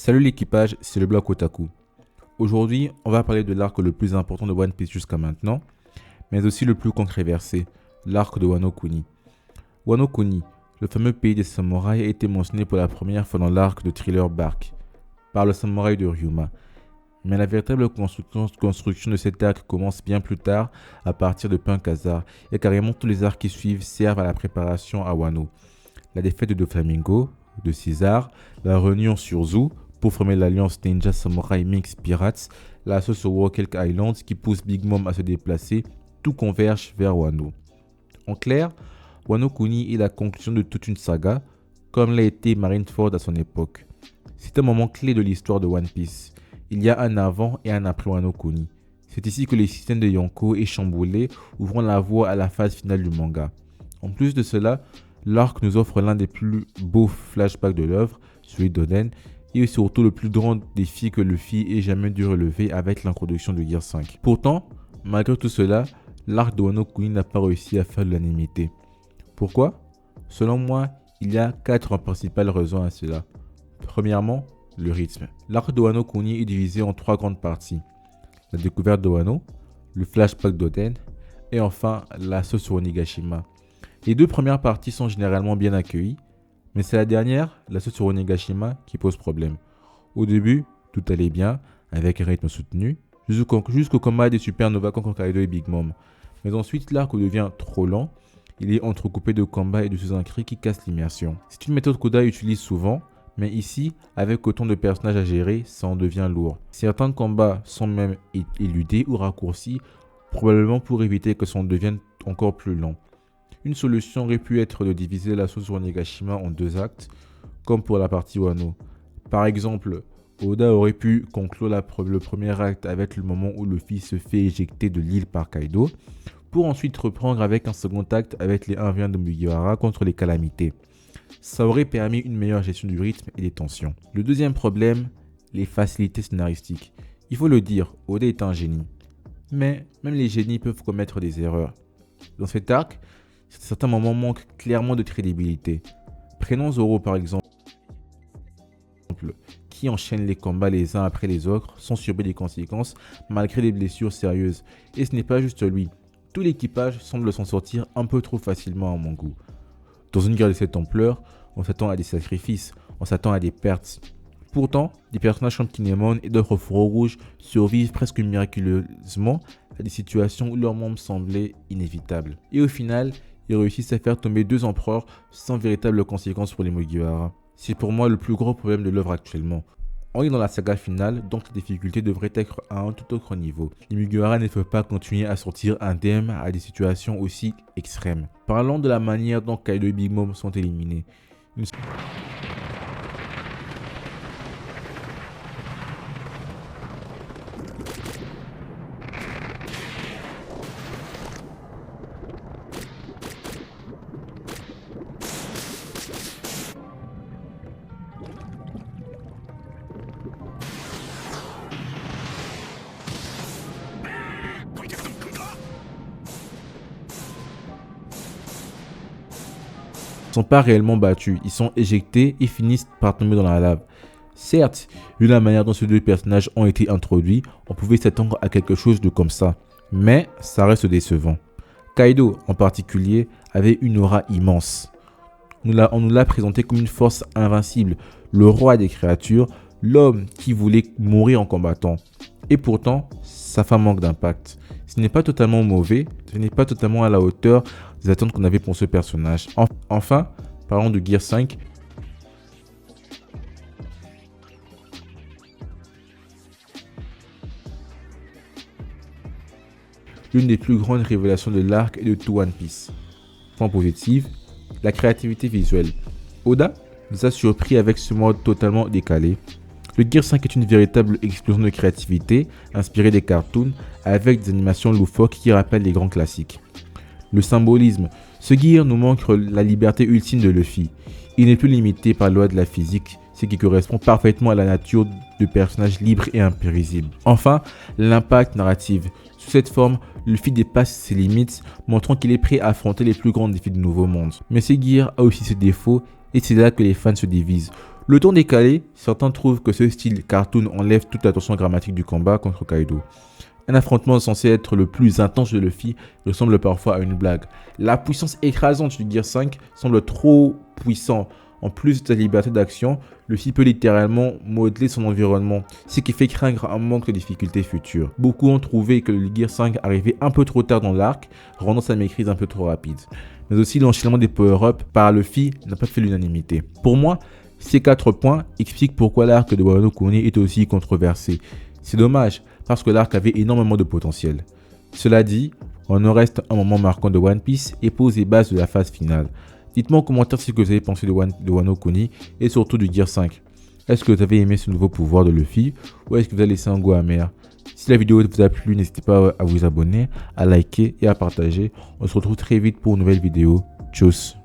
Salut l'équipage, c'est le bloc Otaku. Aujourd'hui, on va parler de l'arc le plus important de One Piece jusqu'à maintenant, mais aussi le plus controversé, l'arc de Wano Kuni. Wano Kuni, le fameux pays des samouraïs, a été mentionné pour la première fois dans l'arc de Thriller Bark, par le samouraï de Ryuma. Mais la véritable construction de cet arc commence bien plus tard, à partir de Punk Hazard, et carrément tous les arcs qui suivent servent à la préparation à Wano. La défaite de Doflamingo, de Caesar, la réunion sur Zou pour former l'alliance Ninja Samurai Mix Pirates, l'assaut sur Whole Cake Island qui pousse Big Mom à se déplacer, tout converge vers Wano. En clair, Wano Kuni est la conclusion de toute une saga, comme l'a été Marineford à son époque. C'est un moment clé de l'histoire de One Piece. Il y a un avant et un après Wano Kuni. C'est ici que le système de Yonko est chamboulé, ouvrant la voie à la phase finale du manga. En plus de cela, l'arc nous offre l'un des plus beaux flashbacks de l'œuvre, celui d'Oden, et surtout le plus grand défi que Luffy ait jamais dû relever avec l'introduction de Gear 5. Pourtant, malgré tout cela, l'arc de Wano Kuni n'a pas réussi à faire l'unanimité. Pourquoi ? Selon moi, il y a 4 principales raisons à cela. Premièrement, le rythme. L'arc de Wano Kuni est divisé en 3 grandes parties. La découverte de Wano, le flashback d'Oden, et enfin l'assaut sur Onigashima. Les 2 premières parties sont généralement bien accueillies, mais c'est la dernière, l'assaut sur Onigashima, qui pose problème. Au début, tout allait bien, avec un rythme soutenu, jusqu'au combat des Supernova contre Kaido et Big Mom. Mais ensuite, l'arc devient trop lent, il est entrecoupé de combats et de sous-intrigues qui cassent l'immersion. C'est une méthode qu'Oda utilise souvent, mais ici, avec autant de personnages à gérer, ça en devient lourd. Certains combats sont même éludés ou raccourcis, probablement pour éviter que ça en devienne encore plus lent. Une solution aurait pu être de diviser l'assaut sur Onigashima en 2 actes, comme pour la partie Wano. Par exemple, Oda aurait pu conclure le premier acte avec le moment où Luffy se fait éjecter de l'île par Kaido, pour ensuite reprendre avec un second acte avec les 1v1 de Mugiwara contre les calamités. Ça aurait permis une meilleure gestion du rythme et des tensions. Le deuxième problème, les facilités scénaristiques. Il faut le dire, Oda est un génie. Mais même les génies peuvent commettre des erreurs. Dans cet arc, certains moments manquent clairement de crédibilité. Prenons Zoro par exemple, qui enchaîne les combats les uns après les autres sans subir des conséquences malgré des blessures sérieuses. Et ce n'est pas juste lui. Tout l'équipage semble s'en sortir un peu trop facilement à mon goût. Dans une guerre de cette ampleur, on s'attend à des sacrifices, on s'attend à des pertes. Pourtant, des personnages comme Kinemon et d'autres fourreaux rouges survivent presque miraculeusement à des situations où leurs membres semblaient inévitables. Et au final, ils réussissent à faire tomber 2 empereurs sans véritable conséquence pour les Mugiwara. C'est pour moi le plus gros problème de l'œuvre actuellement. On est dans la saga finale, donc les difficultés devraient être à un tout autre niveau. Les Mugiwara ne peuvent pas continuer à sortir indemnes à des situations aussi extrêmes. Parlons de la manière dont Kaido et Big Mom sont éliminés. Ils ne sont pas réellement battus, ils sont éjectés et finissent par tomber dans la lave. Certes, vu la manière dont ces 2 personnages ont été introduits, on pouvait s'attendre à quelque chose de comme ça, mais ça reste décevant. Kaido en particulier avait une aura immense. On nous l'a présenté comme une force invincible, le roi des créatures, l'homme qui voulait mourir en combattant. Et pourtant, sa fin manque d'impact. Ce n'est pas totalement mauvais, ce n'est pas totalement à la hauteur des attentes qu'on avait pour ce personnage. Enfin, parlons de Gear 5. L'une des plus grandes révélations de l'arc et de tout One Piece. Point positif, la créativité visuelle. Oda nous a surpris avec ce mode totalement décalé. Le Gear 5 est une véritable explosion de créativité, inspirée des cartoons, avec des animations loufoques qui rappellent les grands classiques. Le symbolisme. Ce Gear nous montre la liberté ultime de Luffy. Il n'est plus limité par la loi de la physique, ce qui correspond parfaitement à la nature de personnages libres et imprévisibles. Enfin, l'impact narratif. Sous cette forme, Luffy dépasse ses limites, montrant qu'il est prêt à affronter les plus grands défis du Nouveau Monde. Mais ce Gear a aussi ses défauts, et c'est là que les fans se divisent. Le ton décalé, certains trouvent que ce style cartoon enlève toute la tension dramatique du combat contre Kaido. Un affrontement censé être le plus intense de Luffy ressemble parfois à une blague. La puissance écrasante du Gear 5 semble trop puissant. En plus de sa liberté d'action, Luffy peut littéralement modeler son environnement, ce qui fait craindre un manque de difficultés futures. Beaucoup ont trouvé que le Gear 5 arrivait un peu trop tard dans l'arc, rendant sa maîtrise un peu trop rapide. Mais aussi l'enchaînement des power-ups par Luffy n'a pas fait l'unanimité. Pour moi, ces 4 points expliquent pourquoi l'arc de Wano Kuni est aussi controversé. C'est dommage, parce que l'arc avait énormément de potentiel. Cela dit, on en reste un moment marquant de One Piece et pose les bases de la phase finale. Dites-moi en commentaire ce que vous avez pensé de Wano Kuni et surtout du Gear 5. Est-ce que vous avez aimé ce nouveau pouvoir de Luffy ou est-ce que vous avez laissé un goût amer? Si la vidéo vous a plu, n'hésitez pas à vous abonner, à liker et à partager. On se retrouve très vite pour une nouvelle vidéo. Tchuss!